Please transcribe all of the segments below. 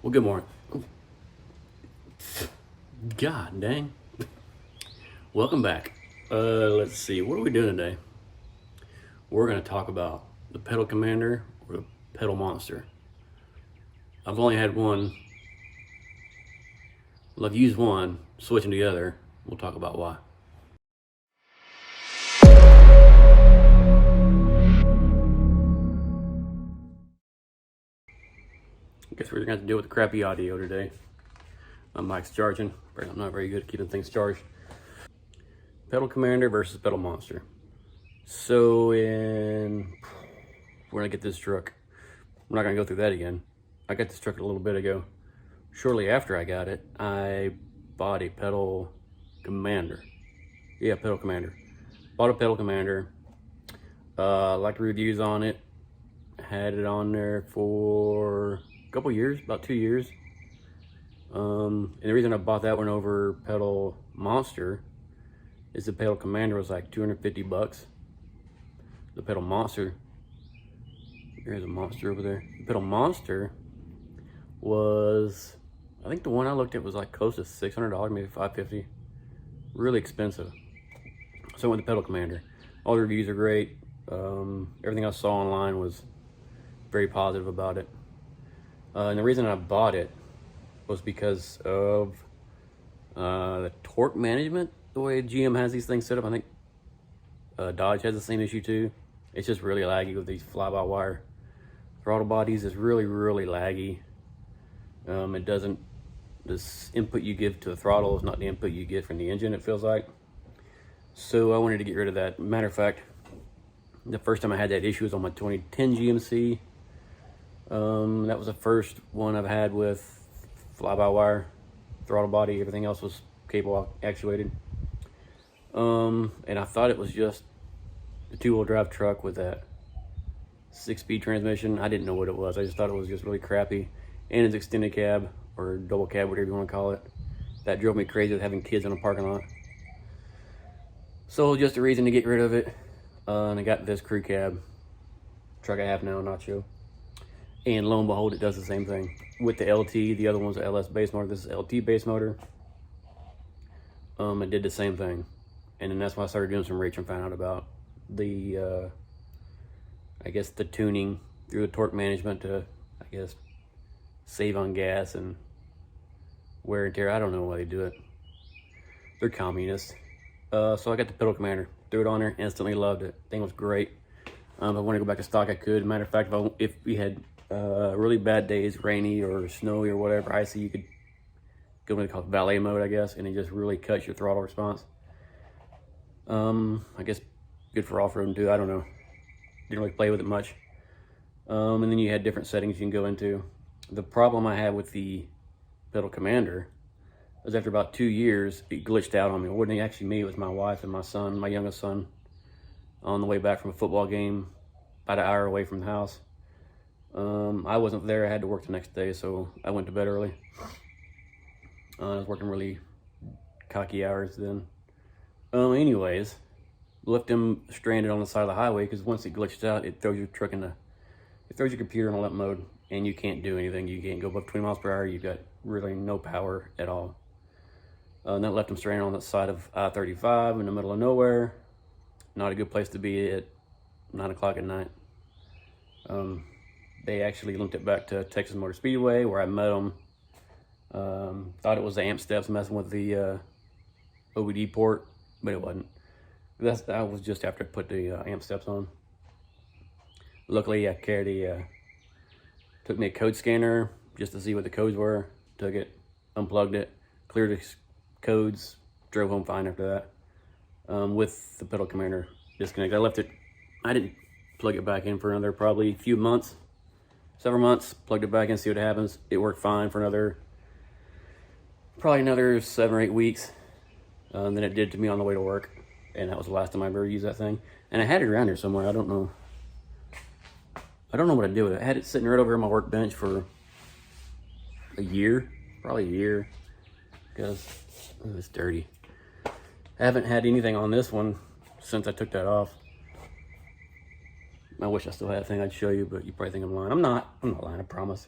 Well, good morning. God dang. Welcome back. Let's see. What are we doing today? We're going to talk about the Pedal Commander or the Pedal Monster. I've only had one. Well, I've used one. Switching to the other. We'll talk about why. I guess we're going to have to deal with the crappy audio today. My mic's charging. I'm not very good at keeping things charged. Pedal Commander versus Pedal Monster. So we're gonna get this truck. We're not gonna go through that again. I got this truck a little bit ago. Shortly after I got it, I bought a Pedal Commander. Yeah, Pedal Commander. Bought a Pedal Commander. Liked the reviews on it. Had it on there for a couple years, about 2 years. And the reason I bought that one over Pedal Monster is the Pedal Commander was like 250 bucks. The Pedal Monster, here's a monster over there. The Pedal Monster was, I think the one I looked at was like close to $600, maybe $550. Really expensive. So I went to Pedal Commander. All the reviews are great. Everything I saw online was very positive about it. And the reason I bought it was because of the torque management, the way GM has these things set up. I think Dodge has the same issue too. It's just really laggy with these fly-by-wire throttle bodies. It's really, really laggy. It doesn't, this input you give to the throttle is not the input you get from the engine, it feels like. So I wanted to get rid of that. Matter of fact, the first time I had that issue was on my 2010 GMC. That was the first one I've had with fly-by-wire throttle body. Everything else was cable actuated. And I thought it was just the two-wheel drive truck with that 6-speed transmission. I didn't know what it was. I just thought it was just really crappy. And its extended cab or double cab, whatever you want to call it. That drove me crazy with having kids in a parking lot. So just a reason to get rid of it. And I got this crew cab truck I have now, Nacho. And lo and behold, it does the same thing. With the LT, the other one's the LS base motor. This is LT base motor. It did the same thing. And then that's why I started doing some research and found out about the, I guess the tuning through the torque management to, I guess, save on gas and wear and tear. I don't know why they do it. They're communists. So I got the Pedal Commander, threw it on there, instantly loved it. Thing was great. If I want to go back to stock, I could. Matter of fact, if we had really bad days, rainy or snowy or whatever, icy, you could go into called valet mode, I guess, and it just really cuts your throttle response. I guess good for off-roading too. I don't know. Didn't really play with it much. And then you had different settings you can go into. The problem I had with the Pedal Commander was after about 2 years, it glitched out on me. It wasn't actually me, it was my wife and my son, my youngest son, on the way back from a football game, about an hour away from the house. I wasn't there, I had to work the next day, so I went to bed early. I was working really cocky hours then. Anyways, left him stranded on the side of the highway because once it glitched out, it throws your truck it throws your computer in limp mode and you can't do anything. You can't go above 20 miles per hour. You've got really no power at all. And that left him stranded on the side of I-35 in the middle of nowhere. Not a good place to be at 9 o'clock at night. They actually linked it back to Texas Motor Speedway where I met them. Thought it was the amp steps messing with the OBD port, but it wasn't. That was just after I put the amp steps on. Luckily, I took me a code scanner just to see what the codes were. Took it, unplugged it, cleared the codes, drove home fine after that. With the Pedal Commander disconnected. I left it, I didn't plug it back in for another probably few months, several months. Plugged it back in, see what happens. It worked fine for probably another 7 or 8 weeks. Then it did to me on the way to work. And that was the last time I ever used that thing. And I had it around here somewhere. I don't know what to do with it. I had it sitting right over on my workbench for a year, probably a year, because it's dirty. I haven't had anything on this one since I took that off. I wish I still had a thing I'd show you, but you probably think I'm lying. I'm not lying, I promise.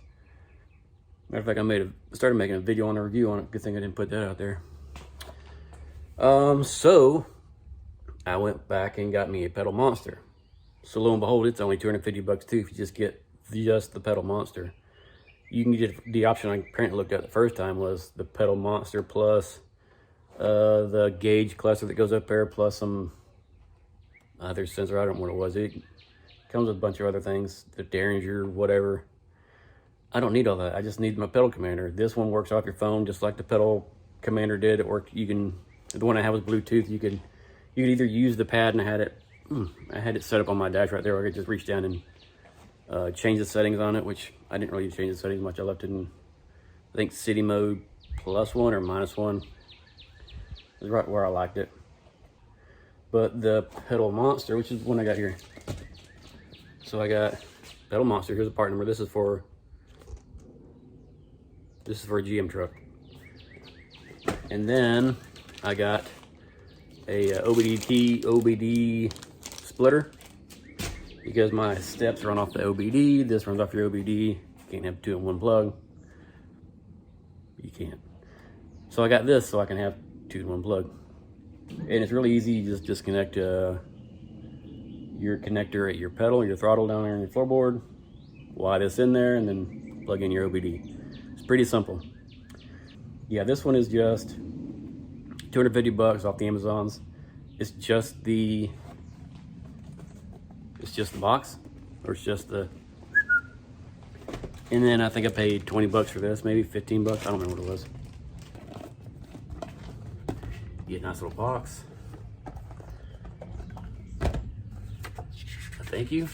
Matter of fact, started making a video on a review on it. Good thing I didn't put that out there. So I went back and got me a Pedal Monster. So lo and behold, it's only $250 too if you just get just the Pedal Monster. You can get the option I apparently looked at the first time was the Pedal Monster plus the gauge cluster that goes up there, plus some other sensor. I don't know what it was. It comes with a bunch of other things, the Derringer, whatever. I don't need all that. I just need my Pedal Commander. This one works off your phone just like the Pedal Commander did. It worked. You can, the one I have was Bluetooth. You could either use the pad, and I had it set up on my dash right there where I could just reach down and change the settings on it, which I didn't really change the settings much. I left it in, I think, city mode +1 or -1. It was right where I liked it. But the Pedal Monster, which is one I got here. So I got Pedal Monster. Here's a part number. This is for a GM truck. And then I got a OBD splitter, because my steps run off the OBD. This runs off your OBD. You can't have 2 in 1 plug. You can't. So I got this so I can have 2 in 1 plug. And it's really easy. You just disconnect your connector at your pedal, your throttle down there on your floorboard, wire this in there, and then plug in your OBD. It's pretty simple. Yeah, this one is just $250 off the Amazons. It's just the box, or it's just the, and then I think I paid $20 for this, maybe $15. I don't remember what it was. Get a nice little box. Thank you.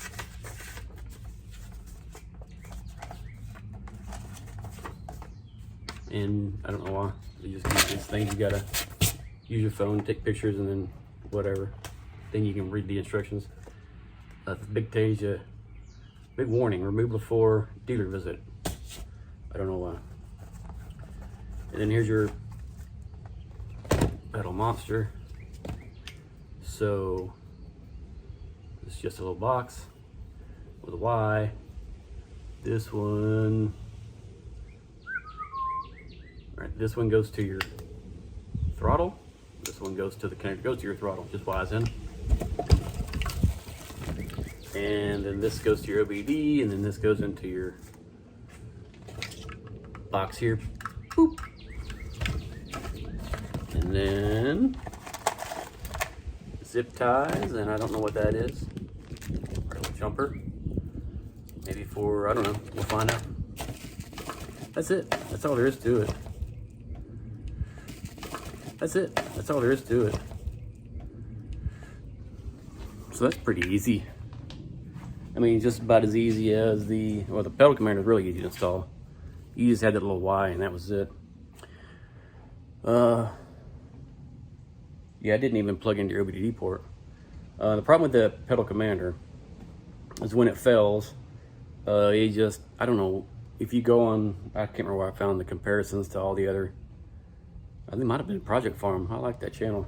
And I don't know why. You just use these things. You gotta use your phone, take pictures, and then whatever. Then you can read the instructions. The big page, big warning: remove before dealer visit. I don't know why. And then here's your Pedal Monster. So it's just a little box with a Y. This one, right? This one goes to your throttle. This one goes to the connector, goes to your throttle, just Y's in. And then this goes to your OBD, and then this goes into your box here. Boop. And then zip ties, and I don't know what that is. Or a little jumper. Maybe for, I don't know, we'll find out. That's it. That's all there is to it. That's it. That's all there is to it. So that's pretty easy. I mean, just about as easy as the Pedal Commander is really easy to install. You just had that little Y, and that was it. Yeah, I didn't even plug into your OBD port. The problem with the Pedal Commander is when it fails, it just, I don't know, if you go on, I can't remember where I found the comparisons to all the other, I think it might have been Project Farm. I like that channel,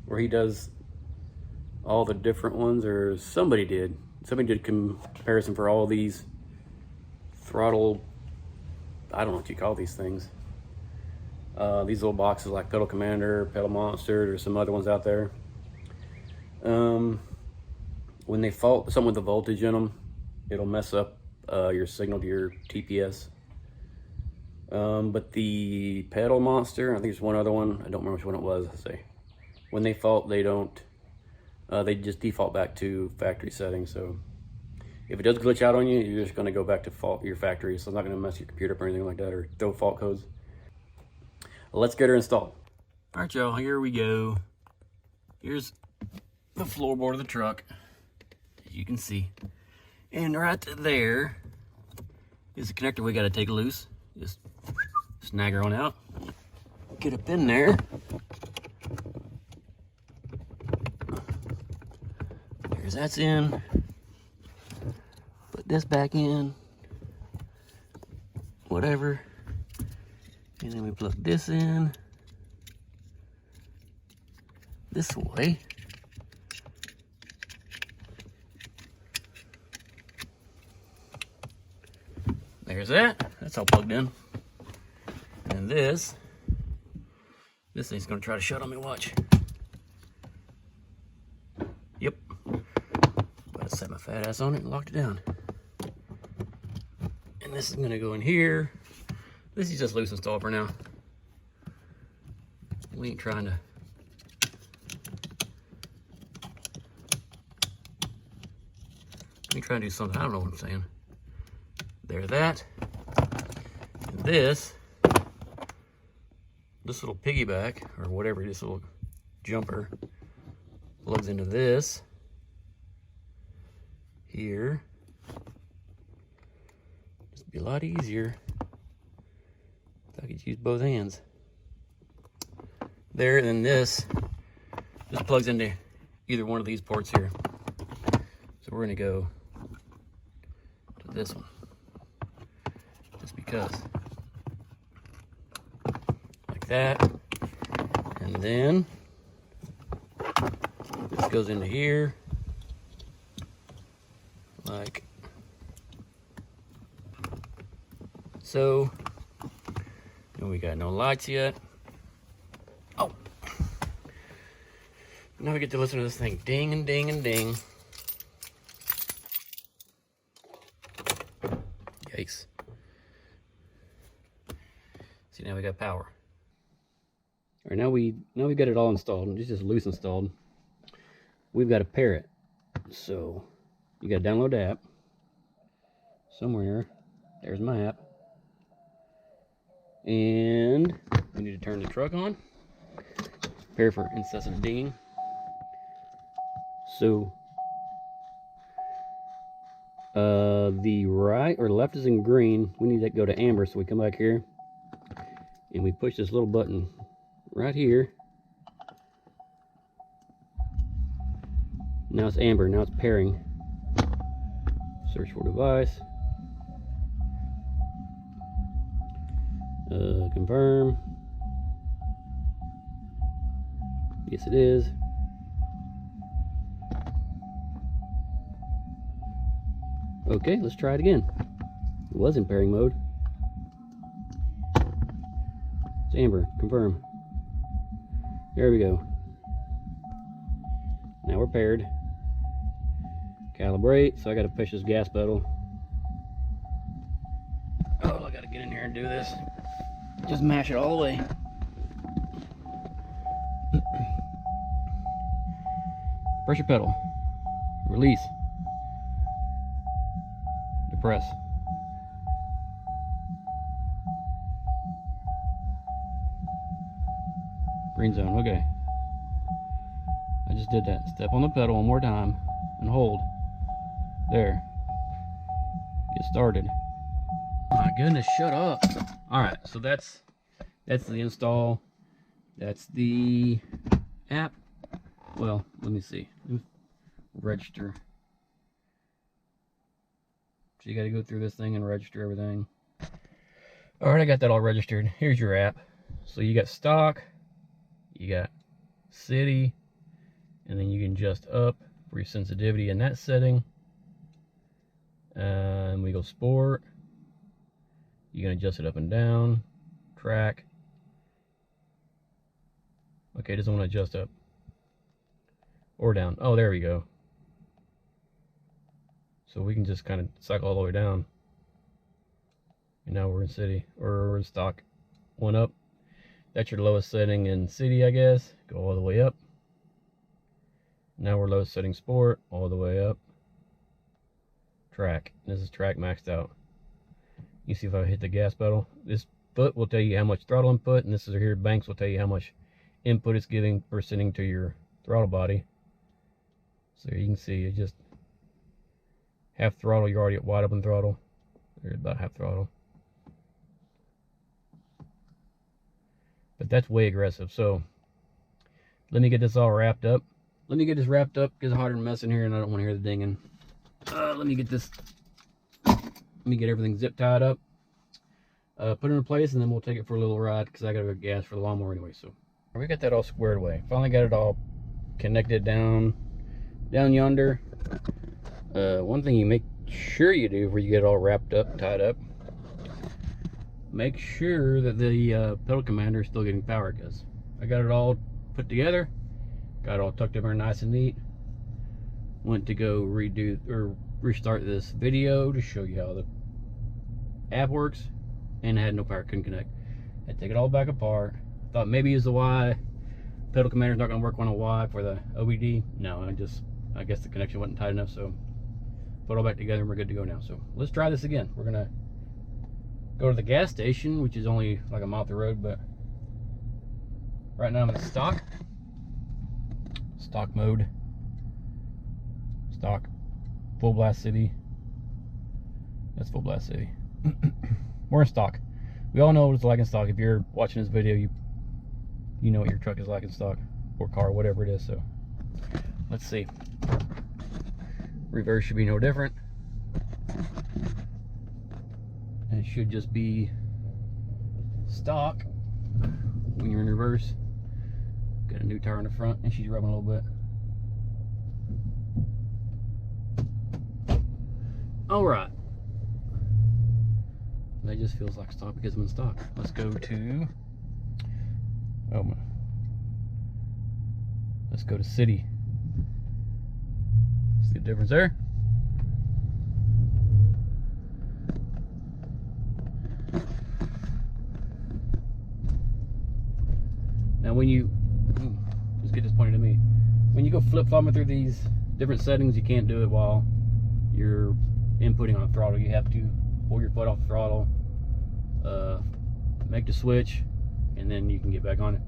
where he does all the different ones, or somebody did comparison for all these throttle, I don't know what you call these things. These little boxes like Pedal Commander, Pedal Monster, there's some other ones out there. When they fault, something with the voltage in them, it'll mess up your signal to your TPS. But the Pedal Monster, I think there's one other one, I don't remember which one it was. When they fault, they don't, they just default back to factory settings. So if it does glitch out on you, you're just going to go back to your factory. So it's not going to mess your computer up or anything like that, or throw fault codes. Let's get her installed. All right, y'all, here we go. Here's the floorboard of the truck, as you can see. And right there is the connector we got to take loose. Just snag her on out. Get up in there. There's that's in. Put this back in. Whatever. And then we plug this in this way. There's that. That's all plugged in. And this thing's gonna try to shut on me, watch. Yep. But I set my fat ass on it and locked it down. And this is gonna go in here. This is just loose install for now. We ain't trying to. We trying to do something, I don't know what I'm saying. There's that. And this little piggyback, or whatever, this little jumper, plugs into this here. Just be a lot easier if I could use both hands. There, and then this plugs into either one of these ports here. So we're gonna go to this one, just because. Like that. And then this goes into here, like so. And we got no lights yet. Oh, now we get to listen to this thing ding and ding and ding. Yikes. See, now we got power. All right, now we got it all installed. It's just loose installed. We've got to pair it. So you got to download the app somewhere. There's my app. And we need to turn the truck on. Prepare for incessant dinging. So the right or left is in green. We need to go to amber, so we come back here and we push this little button right here. Now it's amber. Now it's pairing. Search for device. Confirm. Yes, it is. Okay, let's try it again. It was in pairing mode. It's amber. Confirm. There we go. Now we're paired. Calibrate. So I got to push this gas pedal. Oh, I got to get in here and do this. Just mash it all the way. Pressure pedal. Release. Depress. Green zone, okay. I just did that. Step on the pedal one more time and hold. There. Get started. My goodness, shut up. Alright, so that's the install. That's the app. Well, let me see. Register. So you got to go through this thing and register everything. Alright, I got that all registered. Here's your app. So you got stock, you got city, and then you can adjust up for your sensitivity in that setting. And we go sport. You can adjust it up and down. Track. Okay, it doesn't want to adjust up or down. Oh, there we go. So we can just kind of cycle all the way down. And now we're in city, or we're in stock. One up. That's your lowest setting in city, I guess. Go all the way up. Now we're lowest setting sport, all the way up. Track. This is track maxed out. You see if I hit the gas pedal. This foot will tell you how much throttle input, and this is here, banks will tell you how much input it's giving per setting to your throttle body. So you can see it just half throttle, you're already at wide open throttle. There's about half throttle. But that's way aggressive. So let me get this all wrapped up. Let me get this wrapped up because it's hotter than mess in here and I don't want to hear the dinging. Let me get this. Let me get everything zip tied up. Put it in place and then we'll take it for a little ride because I got to go gas for the lawnmower anyway. So we got that all squared away. Finally got it all connected down yonder. One thing you make sure you do before you get it all wrapped up, tied up, make sure that the pedal commander is still getting power, because I got it all put together, got it all tucked in there nice and neat. Went to go restart this video to show you how the app works, and I had no power, couldn't connect. I had to take it all back apart. Thought maybe it's the Y pedal commander is not going to work on a Y for the OBD. No, I guess the connection wasn't tight enough, so put it all back together and we're good to go now. So let's try this again. We're gonna go to the gas station, which is only like a mile up the road, but right now I'm in stock mode, stock, full blast city. That's full blast city. We're in stock. We all know what it's like in stock. If you're watching this video, you know what your truck is like in stock, or car, whatever it is. So let's see. Reverse should be no different. And it should just be stock when you're in reverse. Got a new tire in the front, and she's rubbing a little bit. All right. That just feels like stock because I'm in stock. Let's go to, let's go to city. See the difference there? Now when you, just get this pointed at me. When you go flip-flopping through these different settings, you can't do it while you're inputting on a throttle. You have to pull your foot off the throttle, make the switch, and then you can get back on it.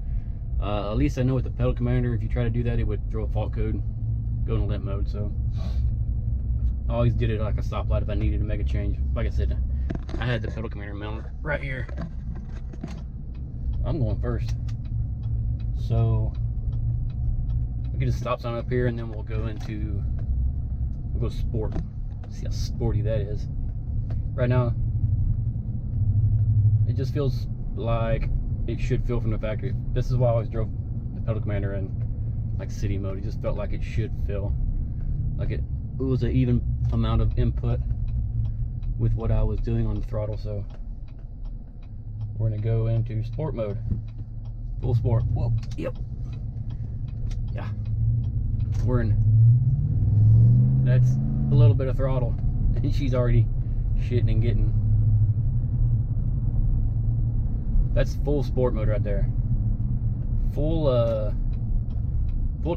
At least I know with the pedal commander, if you try to do that, it would throw a fault code, go into limp mode. So I always did it like a stoplight if I needed to make a change. Like I said, I had the pedal commander mounted right here. I'm going first, so we'll get a stop sign up here, and then we'll go sport. See how sporty that is. Right now, it just feels like it should feel from the factory. This is why I always drove the pedal commander in like city mode. It just felt like it should feel like it was an even amount of input with what I was doing on the throttle. So we're gonna go into sport mode, full sport. Whoa, yep, yeah, we're in. That's a little bit of throttle, and she's already shitting and getting. That's full sport mode right there. Full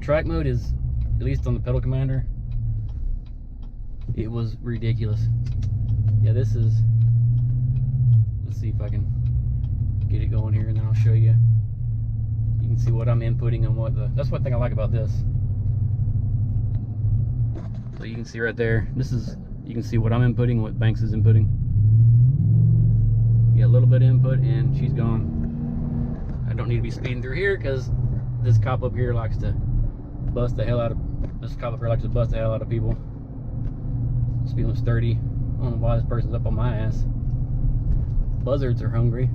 track mode is, at least on the pedal commander, it was ridiculous. Yeah, this is, let's see if I can get it going here, and then I'll show you. You can see what I'm inputting and what that's one thing I like about this. So you can see right there, you can see what I'm inputting, what Banks is inputting. Yeah, a little bit of input and she's gone. I don't need to be speeding through here because this cop up here likes to bust the hell out of people. Speed limit's 30. I don't know why this person's up on my ass. Buzzards are hungry.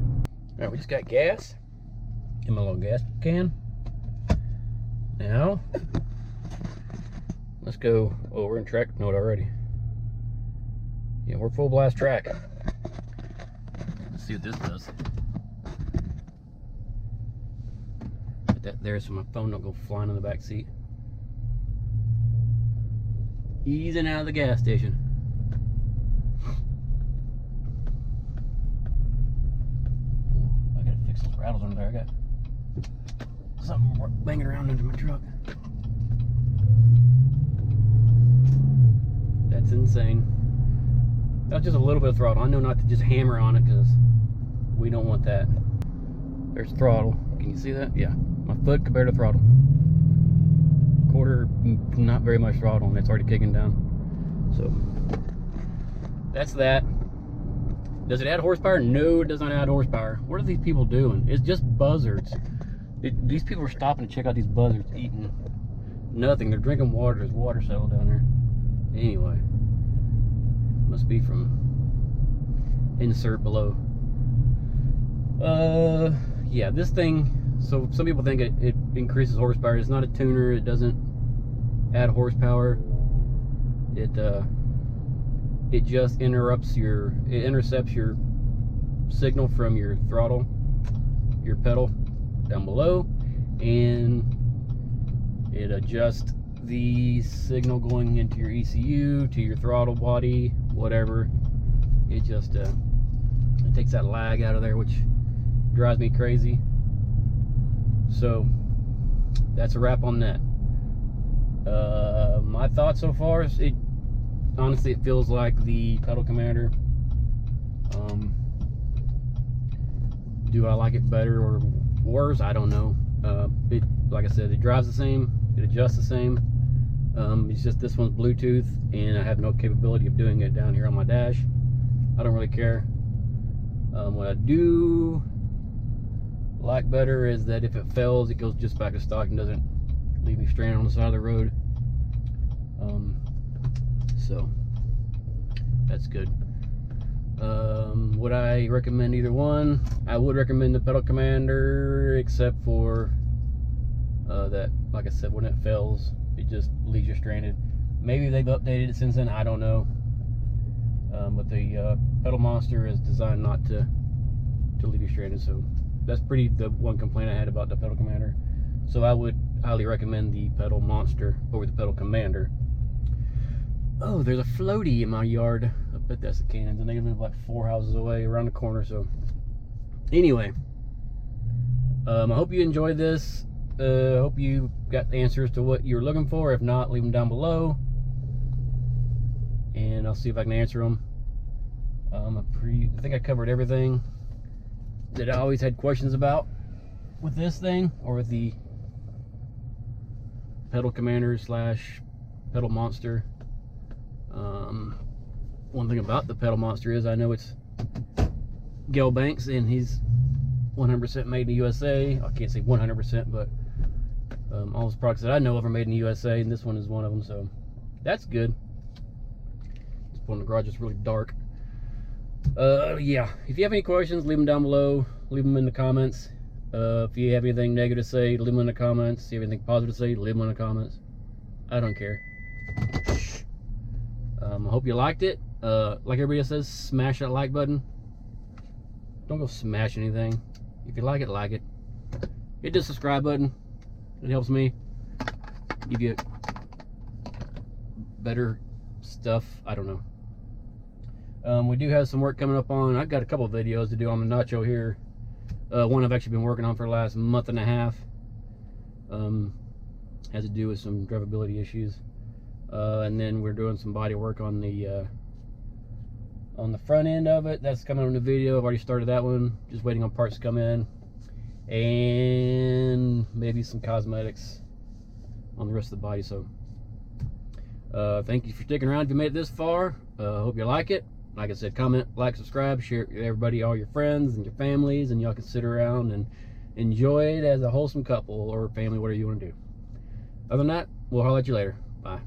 Alright, we just got gas in my little gas can. Now let's go. Oh, we're in track mode already. Yeah, we're full blast track. Let's see what this does. Put that there so my phone don't go flying in the back seat. Easing out of the gas station. I gotta fix those rattles under there. I got something banging around under my truck. That's insane. That's just a little bit of throttle. I know not to just hammer on it because we don't want that. There's throttle. Can you see that? Yeah. My foot compared to throttle. Quarter, not very much throttle, and it's already kicking down. So that's that. Does it add horsepower? No, it does not add horsepower. What are these people doing? It's just buzzards. These people are stopping to check out these buzzards eating nothing. They're drinking water. There's water settled down there. Anyway, must be from insert below. Yeah, this thing, so some people think it increases horsepower. It's not a tuner. It doesn't add horsepower. It just intercepts your signal from your throttle, your pedal down below, and it adjusts the signal going into your ECU to your throttle body, whatever. It just it takes that lag out of there, which drives me crazy. So that's a wrap on that. My thoughts so far is honestly it feels like the Pedal Commander. Do I like it better or worse? I don't know. Like I said, it drives the same, it adjusts the same. It's just this one's Bluetooth, and I have no capability of doing it down here on my dash. I don't really care. What I do like better is that if it fails, it goes just back to stock and doesn't leave me stranded on the side of the road. So that's good. Would I recommend either one? I would recommend the Pedal Commander, except for that, like I said, when it fails, it just leaves you stranded. Maybe they've updated it since then, I don't know. But the Pedal Monster is designed not to leave you stranded, so that's the one complaint I had about the Pedal Commander. So I would highly recommend the Pedal Monster over the Pedal Commander. Oh, there's a floaty in my yard. I bet that's the Cannons, and they live like 4 houses away around the corner. So anyway, I hope you enjoyed this. I hope you got the answers to what you're looking for. If not, leave them down below, and I'll see if I can answer them. I think I covered everything that I always had questions about with this thing, or with the Pedal Commander / Pedal Monster. One thing about the Pedal Monster is I know it's Gale Banks, and he's 100% made in the USA. I can't say 100%, but all his products that I know of are made in the USA, and this one is one of them, so that's good. This one in the garage is really dark. Yeah, if you have any questions, leave them down below. Leave them in the comments. If you have anything negative to say, leave them in the comments. If you have anything positive to say, leave them in the comments. I don't care. I hope you liked it. Like everybody else says, smash that like button. Don't go smash anything. If you like it, like it. Hit the subscribe button. It helps me give you better stuff. I don't know. We do have some work coming up on. I've got a couple of videos to do on the Nacho here. One I've actually been working on for the last month and a half. Has to do with some drivability issues. And then we're doing some body work on the front end of it. That's coming on the video. I've already started that one. Just waiting on parts to come in. And maybe some cosmetics on the rest of the body. So thank you for sticking around if you made it this far. Hope you like it. Like I said, comment, like, subscribe, share it with everybody, all your friends and your families, and y'all can sit around and enjoy it as a wholesome couple or family, whatever you want to do. Other than that, we'll holler at you later. Bye.